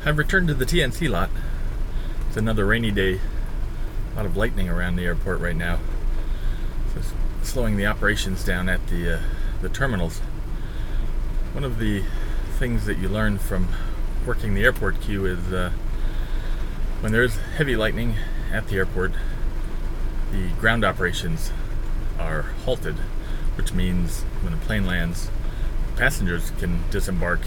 I've returned to the TNC lot. It's another rainy day. A lot of lightning around the airport right now. So it's slowing the operations down at the terminals. One of the things that you learn from working the airport queue is when there's heavy lightning at the airport, the ground operations are halted, which means when a plane lands, passengers can disembark,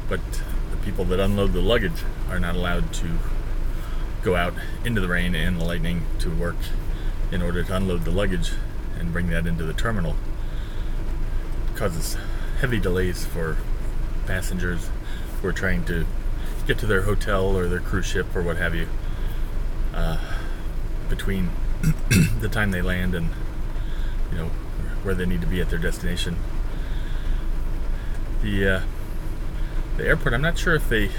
but the people that unload the luggage are not allowed to go out into the rain and the lightning to work in order to unload the luggage and bring that into the terminal. It causes heavy delays for passengers who are trying to get to their hotel or their cruise ship or what have you between the time they land and where they need to be at their destination. The airport, I'm not sure if the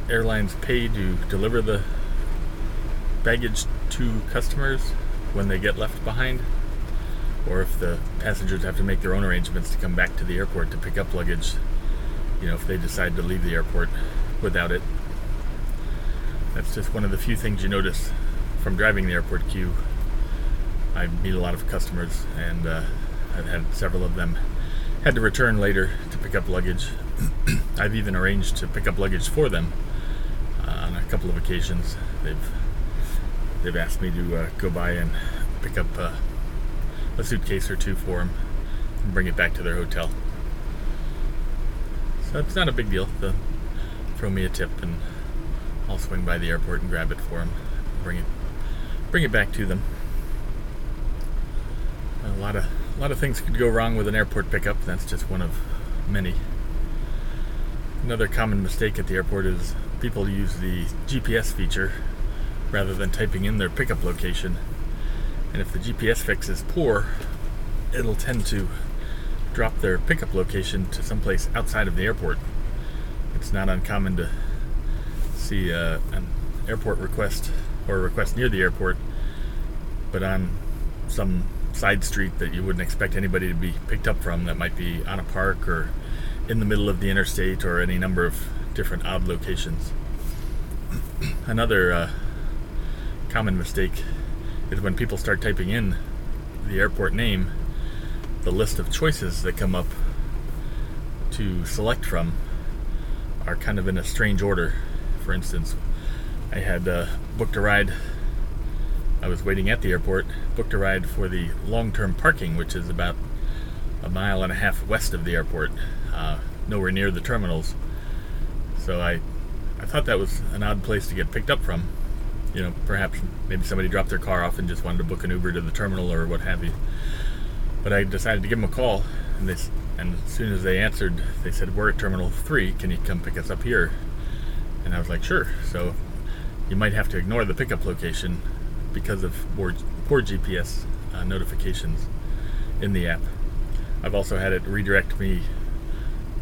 airlines pay to deliver the baggage to customers when they get left behind, or if the passengers have to make their own arrangements to come back to the airport to pick up luggage, if they decide to leave the airport without it. That's just one of the few things you notice from driving the airport queue. I meet a lot of customers, and I've had several of them had to return later to pick up luggage. I've even arranged to pick up luggage for them on a couple of occasions. They've asked me to go by and pick up a suitcase or two for them and bring it back to their hotel. So it's not a big deal. They'll throw me a tip and I'll swing by the airport and grab it for them, bring it back to them. A lot of things could go wrong with an airport pickup. That's just one of many. Another common mistake at the airport is people use the GPS feature rather than typing in their pickup location. And if the GPS fix is poor, it'll tend to drop their pickup location to someplace outside of the airport. It's not uncommon to see an airport request or a request near the airport, but on some side street that you wouldn't expect anybody to be picked up from, that might be on a park or in the middle of the interstate or any number of different odd locations. Another common mistake is when people start typing in the airport name, the list of choices that come up to select from are kind of in a strange order. For instance, I had booked a ride. I was waiting at the airport, booked a ride for the long-term parking, which is about a mile and a half west of the airport, nowhere near the terminals. So I thought that was an odd place to get picked up from. Perhaps maybe somebody dropped their car off and just wanted to book an Uber to the terminal or what have you. But I decided to give them a call, and as soon as they answered, they said, "We're at Terminal 3, can you come pick us up here?" And I was like, "Sure." So you might have to ignore the pickup location because of poor GPS notifications in the app. I've also had it redirect me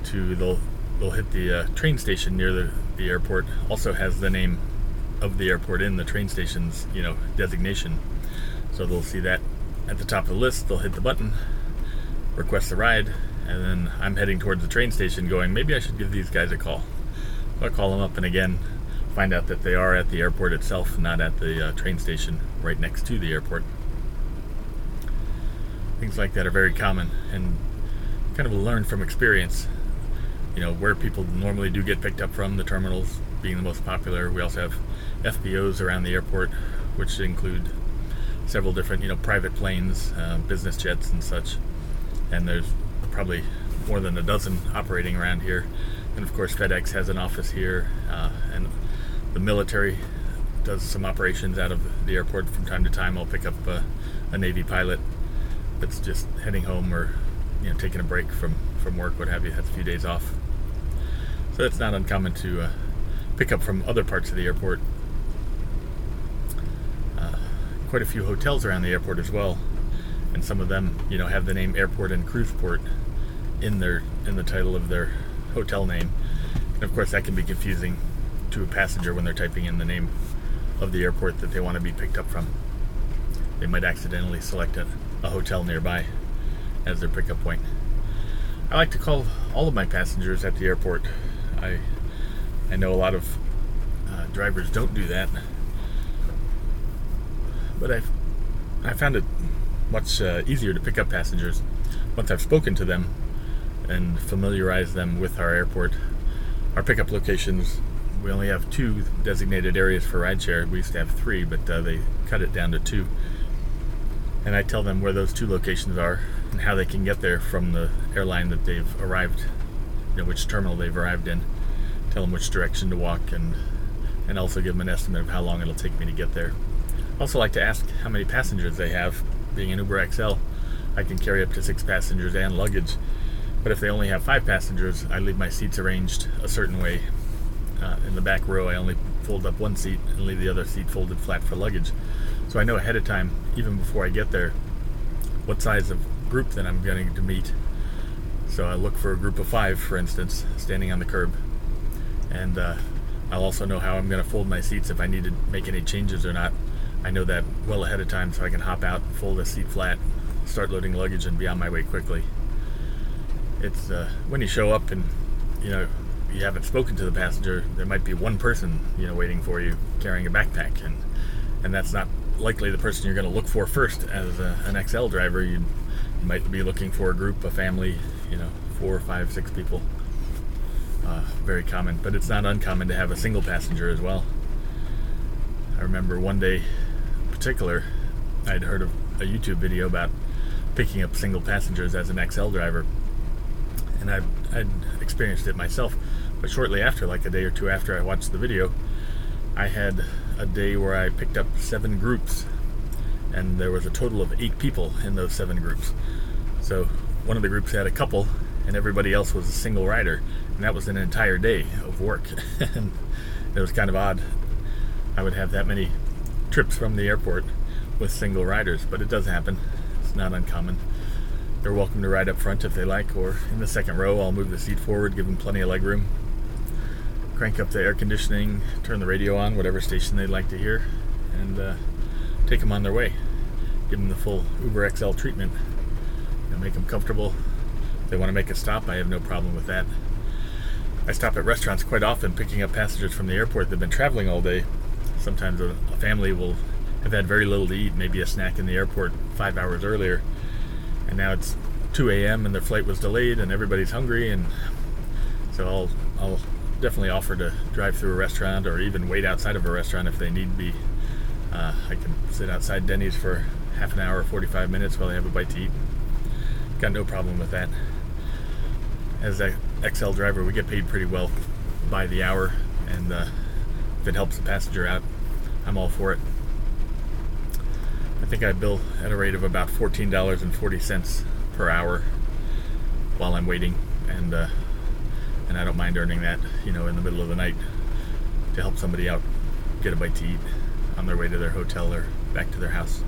to, they'll hit the train station near the airport, also has the name of the airport in the train station's designation. So they'll see that at the top of the list, they'll hit the button, request the ride, and then I'm heading towards the train station going, maybe I should give these guys a call. So I call them up and again find out that they are at the airport itself, not at the train station right next to the airport. Things like that are very common and kind of learn from experience. Where people normally do get picked up from, the terminals being the most popular. We also have FBOs around the airport, which include several different, private planes, business jets and such. And there's probably more than a dozen operating around here. And of course FedEx has an office here, and the military does some operations out of the airport from time to time. I'll pick up a Navy pilot that's just heading home or taking a break from work, what have you, has a few days off. So it's not uncommon to pick up from other parts of the airport. Quite a few hotels around the airport as well, and some of them have the name airport and cruise port in the title of their hotel name. And of course that can be confusing to a passenger when they're typing in the name of the airport that they want to be picked up from. They might accidentally select a hotel nearby as their pickup point. I like to call all of my passengers at the airport. I know a lot of drivers don't do that. But I found it much easier to pick up passengers once I've spoken to them and familiarized them with our airport. Our pickup locations, we only have 2 designated areas for rideshare. We used to have 3, but they cut it down to 2. And I tell them where those 2 locations are and how they can get there from the airline that they've arrived, which terminal they've arrived in. Tell them which direction to walk, and also give them an estimate of how long it'll take me to get there. I also like to ask how many passengers they have. Being an Uber XL, I can carry up to 6 passengers and luggage. But if they only have 5 passengers, I leave my seats arranged a certain way. In the back row, I only fold up 1 seat and leave the other seat folded flat for luggage. So I know ahead of time, even before I get there, what size of group that I'm going to meet. So I look for a group of 5, for instance, standing on the curb. And I'll also know how I'm going to fold my seats if I need to make any changes or not. I know that well ahead of time, so I can hop out, fold a seat flat, start loading luggage, and be on my way quickly. It's when you show up and you haven't spoken to the passenger, there might be one person waiting for you carrying a backpack, and that's not likely the person you're going to look for first. As an XL driver, you might be looking for a group, a family, 4, 5, 6 people. Very common, but it's not uncommon to have a single passenger as well. I remember one day in particular, I'd heard of a YouTube video about picking up single passengers as an XL driver, and I'd experienced it myself. But shortly after, like a day or 2 after I watched the video, I had a day where I picked up 7 groups, and there was a total of 8 people in those 7 groups. So one of the groups had a couple, and everybody else was a single rider, and that was an entire day of work. And it was kind of odd. I would have that many trips from the airport with single riders, but it does happen. It's not uncommon. They're welcome to ride up front if they like, or in the second row. I'll move the seat forward, give them plenty of leg room, crank up the air conditioning, turn the radio on, whatever station they'd like to hear, and take them on their way. Give them the full Uber XL treatment and make them comfortable. If they want to make a stop, I have no problem with that. I stop at restaurants quite often picking up passengers from the airport that have been traveling all day. Sometimes a family will have had very little to eat, maybe a snack in the airport 5 hours earlier, and now it's 2 a.m. and their flight was delayed and everybody's hungry, and so I'll definitely offer to drive through a restaurant or even wait outside of a restaurant if they need be. I can sit outside Denny's for half an hour or 45 minutes while they have a bite to eat. Got no problem with that. As a XL driver, we get paid pretty well by the hour, and if it helps the passenger out, I'm all for it. I think I bill at a rate of about $14.40 per hour while I'm waiting, and I don't mind earning that, in the middle of the night to help somebody out get a bite to eat on their way to their hotel or back to their house.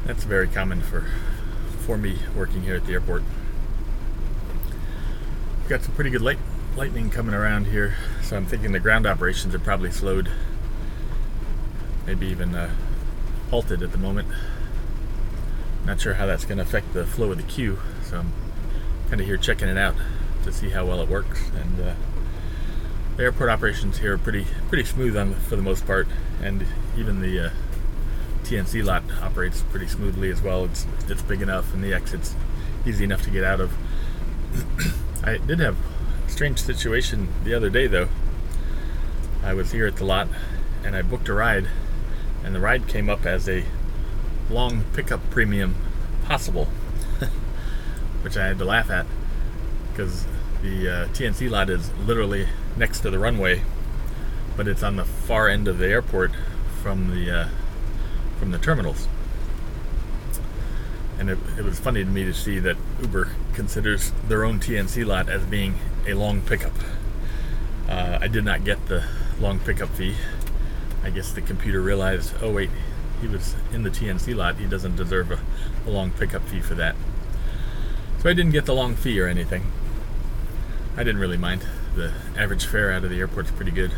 That's very common for me working here at the airport. We've got some pretty good lightning coming around here, so I'm thinking the ground operations are probably slowed, maybe even halted at the moment. Not sure how that's going to affect the flow of the queue, so I'm kind of here checking it out to see how well it works. And the airport operations here are pretty smooth for the most part, and even the TNC lot operates pretty smoothly as well. It's big enough, and the exit's easy enough to get out of. I did have a strange situation the other day, though. I was here at the lot, and I booked a ride, and the ride came up as a long pickup premium possible, which I had to laugh at, because the TNC lot is literally next to the runway, but it's on the far end of the airport from the terminals. And it was funny to me to see that Uber considers their own TNC lot as being a long pickup. I did not get the long pickup fee. I guess the computer realized, oh wait, he was in the TNC lot, he doesn't deserve a long pickup fee for that. So I didn't get the long fee or anything. I didn't really mind. The average fare out of the airport's pretty good.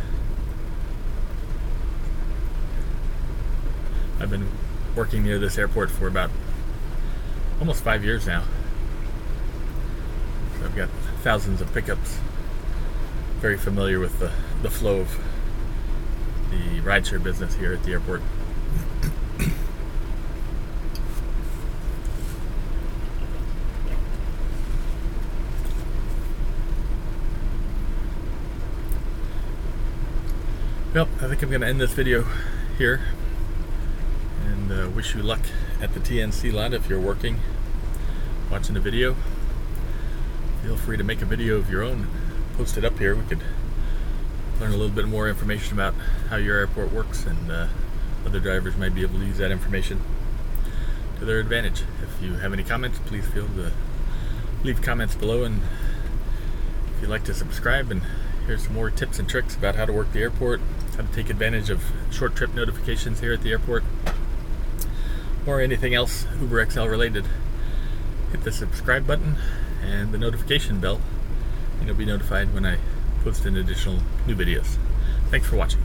I've been working near this airport for about almost 5 years now. So I've got thousands of pickups very familiar with the flow of the rideshare business here at the airport. Well, I think I'm going to end this video here, and wish you luck at the TNC lot if you're working, watching the video. Feel free to make a video of your own, post it up here. We could learn a little bit more information about how your airport works, and other drivers might be able to use that information to their advantage. If you have any comments, please feel to leave comments below, and if you'd like to subscribe, and here's some more tips and tricks about how to work the airport, how to take advantage of short trip notifications here at the airport, or anything else UberXL related. Hit the subscribe button and the notification bell, and you'll be notified when I post in additional new videos. Thanks for watching.